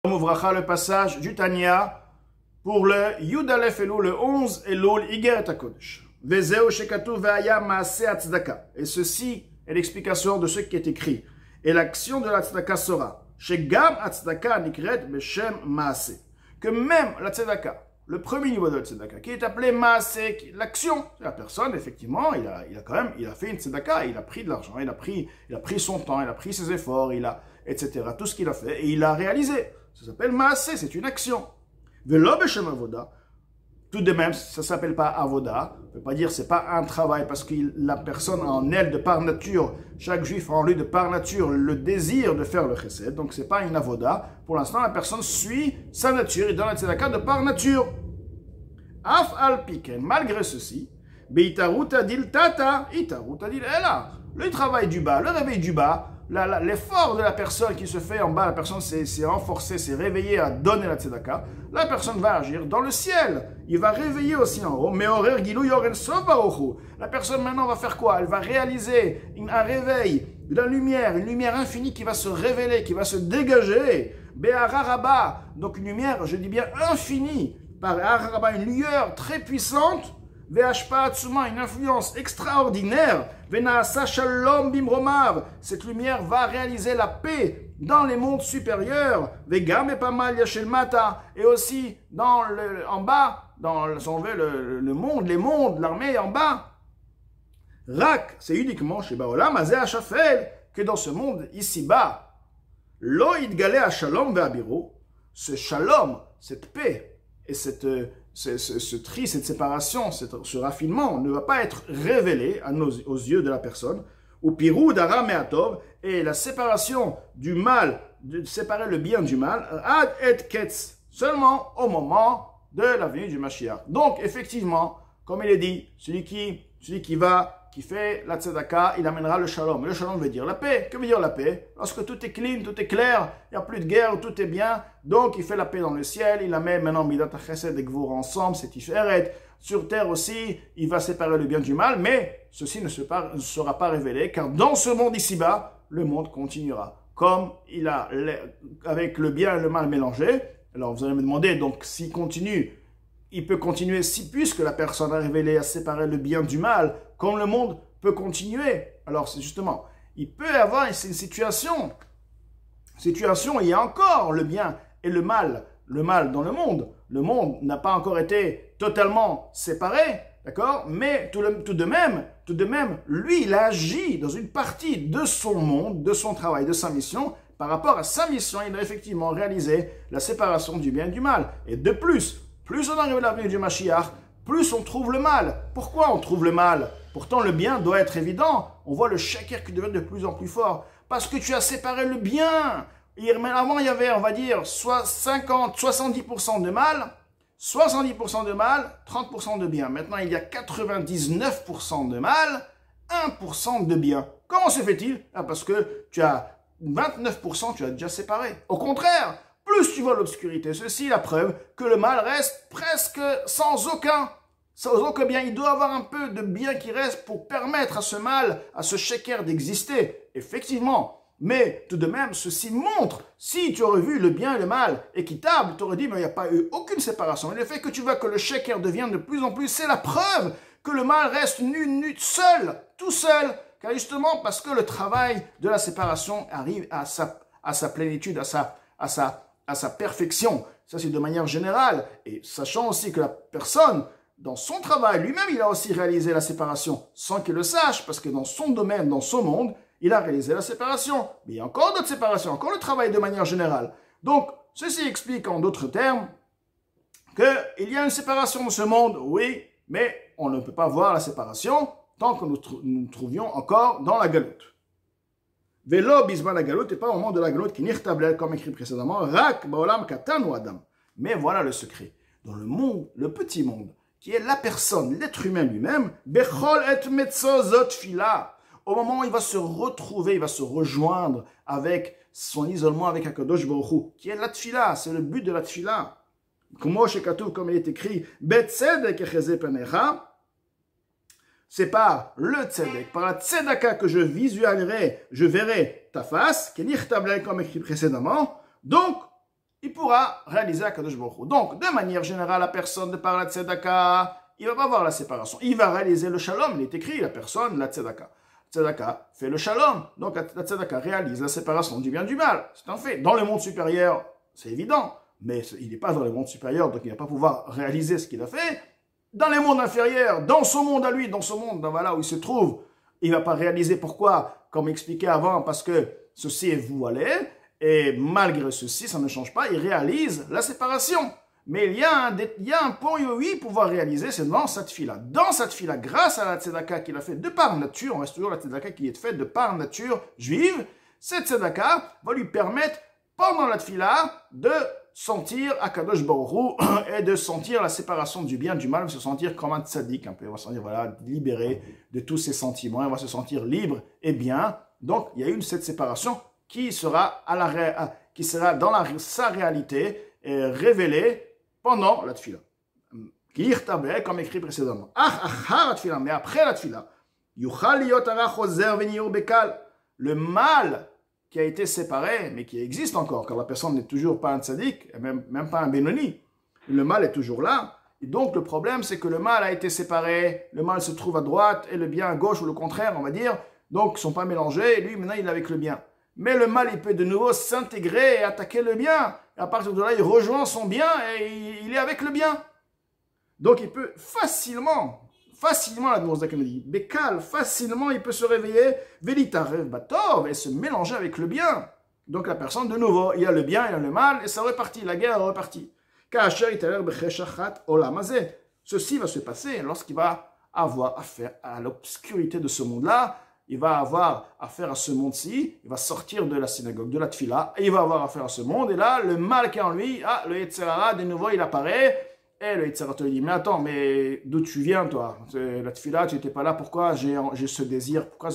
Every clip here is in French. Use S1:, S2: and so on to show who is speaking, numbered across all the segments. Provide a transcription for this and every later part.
S1: On ouvrira le passage du Tanya pour le Yud Aleph Elul, le 11 Elul, Igeret HaKodesh. Vezeu shekatuv ve'aya maaseh tzedaka. Et ceci est l'explication de ce qui est écrit. Et l'action de la tzedaka sera shegam tzedaka nikret beshem maaseh. Que même la tzedaka, le premier niveau de la tzedaka, qui est appelé maaseh, l'action, la personne, effectivement, il a fait une tzedaka, il a pris de l'argent, il a pris son temps, il a pris ses efforts, etc. Tout ce qu'il a fait, et il a réalisé. Ça s'appelle maaseh, c'est une action. Velo beshem avoda. Tout de même, ça ne s'appelle pas avoda. On ne peut pas dire que ce n'est pas un travail parce que la personne en elle, de par nature, chaque juif a en lui de par nature le désir de faire le chesed. Donc ce n'est pas une avoda. Pour l'instant, la personne suit sa nature et dans la tzedaka de par nature. Af al piken, malgré ceci, beitaruta dil tata, itaruta dil ela. Le travail du bas, le réveil du bas, l'effort de la personne qui se fait en bas, la personne s'est renforcée, s'est réveillée à donner la tzedaka, la personne va agir dans le ciel. Il va réveiller aussi en haut. Mais horer gilou yoren sobarochu. La personne maintenant va faire quoi? Elle va réaliser un réveil de la lumière, une lumière infinie qui va se révéler, qui va se dégager. Be'araraba, donc une lumière, je dis bien infinie, par araraba, une lueur très puissante. Ve'ashpa atsuma, une influence extraordinaire. Ve'naasa shalom bimromav, cette lumière va réaliser la paix dans les mondes supérieurs. Ve'gam epamal yashel mata, et aussi en bas, dans si on veut, le monde, les mondes, l'armée en bas. Rak, c'est uniquement chez Baolam Azeh Hashafel, que dans ce monde ici-bas, lo idgale shalom ve'abiro, ce shalom, cette paix et ce tri, cette séparation, ce raffinement ne va pas être révélé aux yeux de la personne. Ou pirou d'ara me'atov, et la séparation du mal, de séparer le bien du mal, ad et ketz, seulement au moment de la venue du Mashiach. Donc, effectivement, comme il est dit, celui qui fait la tzedaka, il amènera le shalom. Le shalom veut dire la paix. Que veut dire la paix? Lorsque tout est clean, tout est clair, il n'y a plus de guerre, tout est bien, donc il fait la paix dans le ciel, il la met maintenant midat chesed et gvur ensemble, c'est tiferet. Sur terre aussi, il va séparer le bien du mal, mais ceci ne sera pas révélé, car dans ce monde ici-bas, le monde continuera. Comme il a, avec le bien et le mal mélangés. Alors vous allez me demander, donc s'il continue, il peut continuer puisque la personne a révélé à séparer le bien du mal, comme le monde peut continuer. Alors c'est justement, il peut y avoir une situation, il y a encore le bien et le mal dans le monde. Le monde n'a pas encore été totalement séparé, d'accord? Mais tout de même, lui, il agit dans une partie de son monde, de son travail, de sa mission. Par rapport à sa mission, il a effectivement réalisé la séparation du bien et du mal. Et de plus on arrive à l'avenue du Mashiach, plus on trouve le mal. Pourquoi on trouve le mal? Pourtant, le bien doit être évident. On voit le shaker qui devient de plus en plus fort. Parce que tu as séparé le bien. Avant, il y avait, on va dire, soit 70% de mal, 30% de bien. Maintenant, il y a 99% de mal, 1% de bien. Comment se fait-il? Parce que tu as 29%, tu as déjà séparé. Au contraire, plus tu vois l'obscurité. Ceci est la preuve que le mal reste presque sans aucun bien. Il doit avoir un peu de bien qui reste pour permettre à ce mal, à ce shaker d'exister. Effectivement. Mais tout de même, ceci montre, si tu aurais vu le bien et le mal équitable, tu aurais dit, mais il n'y a pas eu aucune séparation. Et le fait que tu vois que le shaker devient de plus en plus, c'est la preuve que le mal reste nu, seul, tout seul. Car justement, parce que le travail de la séparation arrive à sa plénitude, à sa perfection. Ça, c'est de manière générale. Et sachant aussi que la personne, dans son travail, lui-même, il a aussi réalisé la séparation, sans qu'il le sache, parce que dans son domaine, dans son monde, il a réalisé la séparation. Mais il y a encore d'autres séparations, encore le travail de manière générale. Donc, ceci explique en d'autres termes qu'il y a une séparation dans ce monde, oui, mais on ne peut pas voir la séparation tant que nous trouvions encore dans la galoute. Velo bisma la galoute et pas au moment de la galoute qui nirtablel comme écrit précédemment, rak baolam katan ou adam. Mais voilà le secret. Dans le monde, le petit monde, qui est la personne, l'être humain lui-même, bechol et metzozot fila. Au moment où il va se retrouver, il va se rejoindre avec son isolement avec Akadosh Baruch Hu, qui est la tfila, c'est le but de la tfila. Comme il est écrit, betzedek echeze penecha, c'est par le tzedek, par la tzedaka que je visualiserai, je verrai ta face, qui est comme écrit précédemment. Donc, il pourrait pourra réaliser Akadosh Baruch Hu. Donc, de manière générale, la personne de par la tzedaka, il va pas voir la séparation. Il va réaliser le shalom. Il est écrit, la personne, la tzedaka. Tzedaka fait le shalom. Donc, la tzedaka réalise la séparation du bien et du mal. C'est un fait. Dans le monde supérieur, c'est évident. Mais il n'est pas dans le monde supérieur, donc il ne va pas pouvoir réaliser ce qu'il a fait. Dans les mondes inférieurs, dans son monde à lui, dans son monde, voilà où il se trouve, il ne va pas réaliser. Pourquoi? Comme expliqué avant, parce que ceci est voilé, et malgré ceci, ça ne change pas, il réalise la séparation. Mais il y a un point où oui, pouvoir réaliser, c'est dans cette fila. Dans cette fila, grâce à la tzedaka qu'il a fait de par nature, on reste toujours la tzedaka qui est faite de par nature juive, cette tzedaka va lui permettre, pendant la tfila, de sentir Akadosh Baruch Hu et de sentir la séparation du bien et du mal, de se sentir comme un tzaddik, un peu, il va se sentir voilà, libéré de tous ses sentiments, il va se sentir libre et bien. Donc, il y a eu cette séparation qui sera, sa réalité révélée pendant la tfila. Comme écrit précédemment. Mais après la tfila, le mal qui a été séparé, mais qui existe encore, car la personne n'est toujours pas un tzaddik, même pas un bénoni. Le mal est toujours là. Et donc, le problème, c'est que le mal a été séparé, le mal se trouve à droite, et le bien à gauche, ou le contraire, on va dire. Donc, ils ne sont pas mélangés, et lui, maintenant, il est avec le bien. Mais le mal, il peut de nouveau s'intégrer et attaquer le bien. Et à partir de là, il rejoint son bien, et il est avec le bien. Donc, il peut facilement, la Mouzdak me dit, Bekal, facilement, il peut se réveiller, Velitarev Batov, et se mélanger avec le bien. Donc, la personne, de nouveau, il y a le bien, il y a le mal, et ça repartit, la guerre est repartie. Ceci va se passer lorsqu'il va avoir affaire à l'obscurité de ce monde-là, il va avoir affaire à ce monde-ci, il va sortir de la synagogue, de la tfila, et il va avoir affaire à ce monde, et là, le mal qui est en lui, le Yetzer Hara, de nouveau, il apparaît, et le Yetzer Hara te dit, mais attends, mais d'où tu viens, toi? La tfila, tu n'étais pas là, pourquoi j'ai ce désir, pourquoi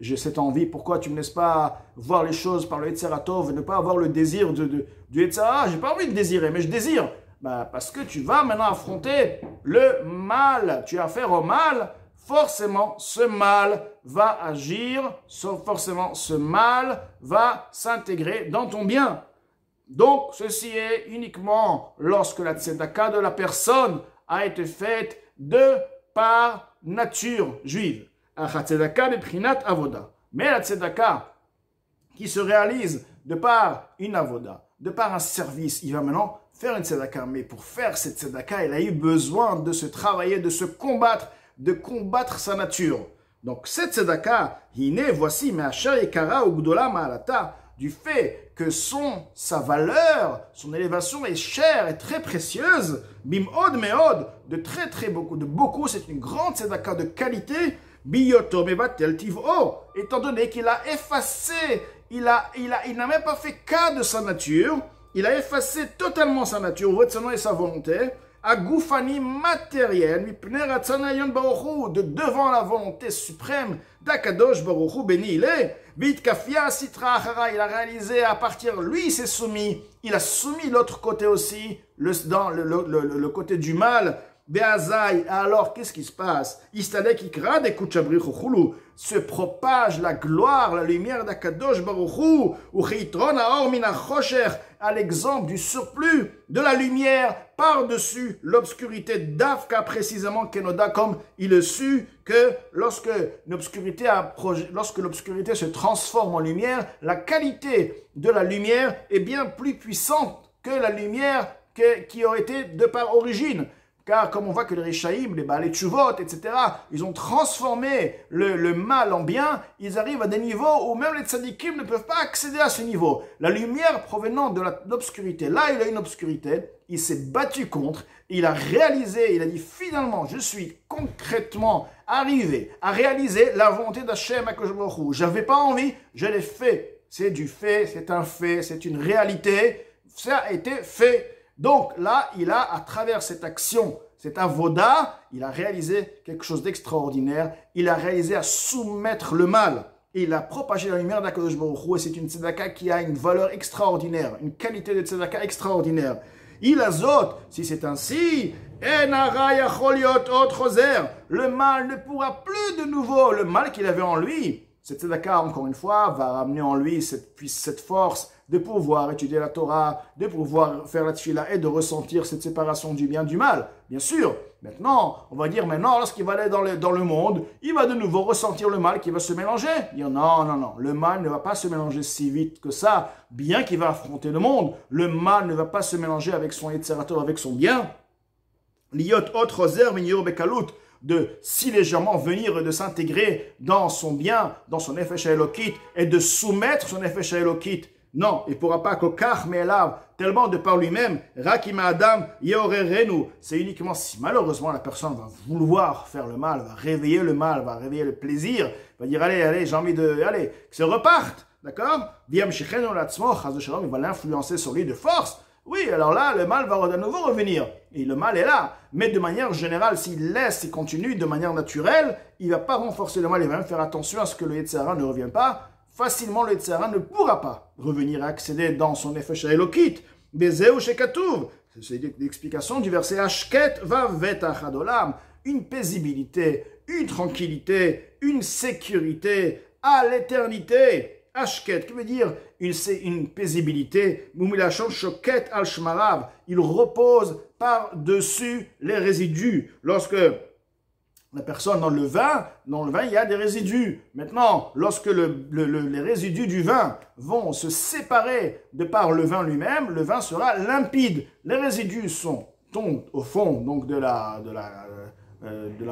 S1: j'ai cette envie, pourquoi tu me laisses pas voir les choses par le Yetzer Hara Tov, ne pas avoir le désir du Yetzer Hara? J'ai pas envie de désirer, mais je désire. Parce que tu vas maintenant affronter le mal, tu as affaire au mal, forcément, ce mal va agir, forcément, ce mal va s'intégrer dans ton bien. Donc, ceci est uniquement lorsque la tzedaka de la personne a été faite de par nature juive. Mais la tzedaka qui se réalise de par une avoda, de par un service, il va maintenant faire une tzedaka. Mais pour faire cette tzedaka, il a eu besoin de se travailler, de se combattre, de combattre sa nature. Donc cette tzedaka, voici, du fait que sa valeur, son élévation est chère et très précieuse, bim'od me'od, de très très beaucoup, c'est une grande tzedaka de qualité, biyoto mevatel tiv'o, étant donné qu'il a effacé, il n'a même pas fait cas de sa nature, il a effacé totalement sa nature, et sa volonté, Agoufani matériel, de devant la volonté suprême d'Akadosh Baruch Hu, béni il est, Bitkafia Sitra Achara, il a réalisé à partir, lui il s'est soumis, il a soumis l'autre côté aussi, le côté du mal, Be'azai, alors qu'est-ce qui se passe? Istadek Ikra de Kuchabri Chuchulu, se propage la gloire, la lumière d'Akadosh Baruch Hu, ou Chitron Aor Mina Chosher, à l'exemple du surplus de la lumière par-dessus l'obscurité d'Afka, précisément Kenoda, comme il le sut que lorsque l'obscurité se transforme en lumière, la qualité de la lumière est bien plus puissante que la lumière qui aurait été de par origine. Car comme on voit que les Rishaïm, les Baalei Tshuvot, etc., ils ont transformé le mal en bien, ils arrivent à des niveaux où même les tzadikim ne peuvent pas accéder à ce niveau. La lumière provenant de l'obscurité, là il a une obscurité, il s'est battu contre, il a réalisé, il a dit finalement je suis concrètement arrivé à réaliser la volonté d'Hashem HaKadosh Baruch Hu. J'avais pas envie, je l'ai fait. C'est du fait, c'est un fait, c'est une réalité, ça a été fait. Donc là, il a, à travers cette action, cette avoda, il a réalisé quelque chose d'extraordinaire. Il a réalisé à soumettre le mal. Et il a propagé la lumière d'Akadosh Baruch Hu. Et c'est une tzedaka qui a une valeur extraordinaire, une qualité de tzedaka extraordinaire. Il azot, si c'est ainsi, le mal ne pourra plus de nouveau, le mal qu'il avait en lui, Cette tzedaka, encore une fois, va ramener en lui cette force de pouvoir étudier la Torah, de pouvoir faire la tefila et de ressentir cette séparation du bien du mal. Bien sûr, maintenant, on va dire maintenant, lorsqu'il va aller dans le monde, il va de nouveau ressentir le mal qui va se mélanger. Dire non, non, non, le mal ne va pas se mélanger si vite que ça, bien qu'il va affronter le monde. Le mal ne va pas se mélanger avec son Yetzer Tov, avec son bien. Liot ot roser minyor bekalut, de si légèrement venir et de s'intégrer dans son bien, dans son Nefesh Elokit, et de soumettre son Nefesh Elokit. Non, il ne pourra pas kokach me'elav, tellement de par lui-même, rakima adam yeorerenu. C'est uniquement si malheureusement la personne va vouloir faire le mal, va réveiller le mal, va réveiller le plaisir, va dire allez, j'ai envie de, allez, que ça reparte, d'accord? Viam shechenu latzmo, chaz de shalom, il va l'influencer sur lui de force. Oui, alors là, le mal va de nouveau revenir. Et le mal est là. Mais de manière générale, s'il laisse, s'il continue de manière naturelle, il ne va pas renforcer le mal. Il va même faire attention à ce que le Yetzer Hara ne revienne pas. Facilement, le Yetzer Hara ne pourra pas revenir à accéder dans son Nefesh Elokit. Bezeu shekatuv. C'est l'explication du verset Ashket vavet achadolam. Une paisibilité, une tranquillité, une sécurité à l'éternité. Ashket, qui veut dire une paisibilité. Moumilachon shoket al shmarav. Il repose par-dessus les résidus. Lorsque la personne dans le vin, il y a des résidus. Maintenant, lorsque les résidus du vin vont se séparer de par le vin lui-même, le vin sera limpide. Les résidus tombent au fond donc de la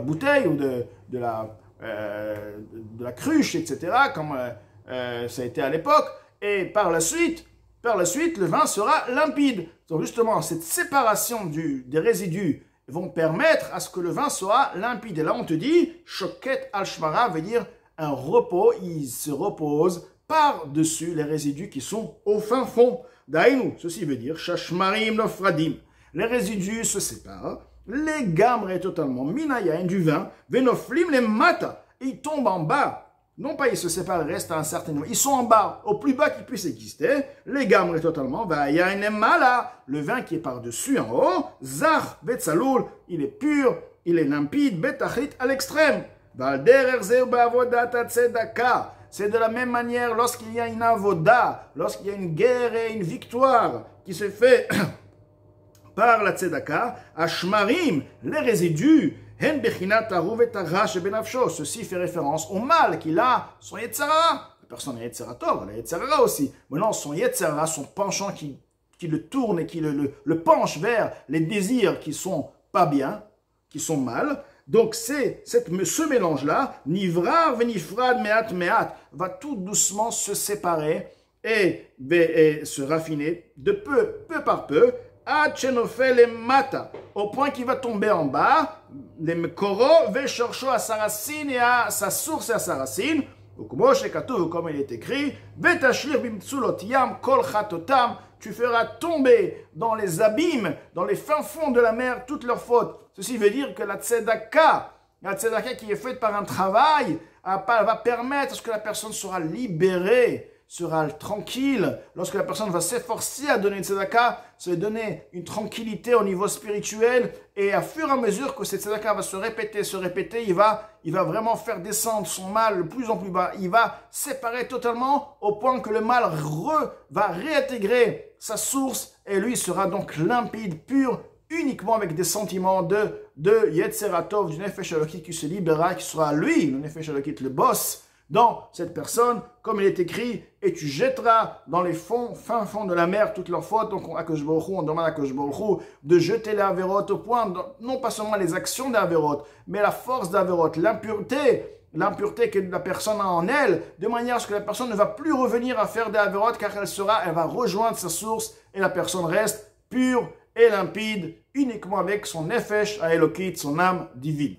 S1: bouteille ou de la cruche, etc., comme ça a été à l'époque, et par la suite, le vin sera limpide. Donc justement, cette séparation des résidus vont permettre à ce que le vin soit limpide. Et là, on te dit, shoket al-shmara veut dire un repos, il se repose par-dessus les résidus qui sont au fin fond. Daïnou, ceci veut dire, shashmarim nofradim. Les résidus se séparent, les gamres totalement, minayain du vin, venoflim les mata, ils tombent en bas. Non pas ils se séparent, ils restent à un certain niveau. Ils sont en bas, au plus bas qu'ils puissent exister. Les gamres totalement, le vin qui est par-dessus en haut, zar betzaloul, il est pur, il est limpide, betachit à l'extrême. C'est de la même manière lorsqu'il y a une avoda, lorsqu'il y a une guerre et une victoire qui se fait par la tzedaka, ashmarim, les résidus, ceci fait référence au mal qu'il a, son Yetzer Hara. La personne a Yetzer Tov, elle a Yetzer Hara aussi. Maintenant, son Yetzer Hara, son penchant qui le tourne et qui le penche vers les désirs qui sont pas bien, qui sont mal. Donc, ce mélange-là, nivrar venifrad meat, va tout doucement se séparer et se raffiner de peu par peu, au point qu'il va tomber en bas, les mekoro ve'shorcho à sa racine et à sa source et à sa racine, comme il est écrit, ve'tashlir bimtsulot yam kol chatotam, tu feras tomber dans les abîmes, dans les fins fonds de la mer, toutes leurs fautes. Ceci veut dire que la tzedaka qui est faite par un travail, va permettre à ce que la personne sera libérée, sera tranquille. Lorsque la personne va s'efforcer à donner une tzedaka, ça va donner une tranquillité au niveau spirituel, et à fur et à mesure que cette tzedaka va se répéter, il va vraiment faire descendre son mal de plus en plus bas. Il va séparer totalement au point que le mal va réintégrer sa source, et lui sera donc limpide, pur, uniquement avec des sentiments de Yetzer Tov, du Nefesh Elokit qui se libérera, qui sera lui, le Nefesh Elokit, le boss, dans cette personne, comme il est écrit, et tu jetteras dans les fins fonds de la mer toutes leurs fautes. Donc on demande à Akadosh Baruch Hu de jeter les avérotes au point, non pas seulement les actions des avérotes, mais la force des avérotes, l'impureté que la personne a en elle, de manière à ce que la personne ne va plus revenir à faire des avérotes, car elle va rejoindre sa source, et la personne reste pure et limpide, uniquement avec son nefesh à Elokit, son âme divine.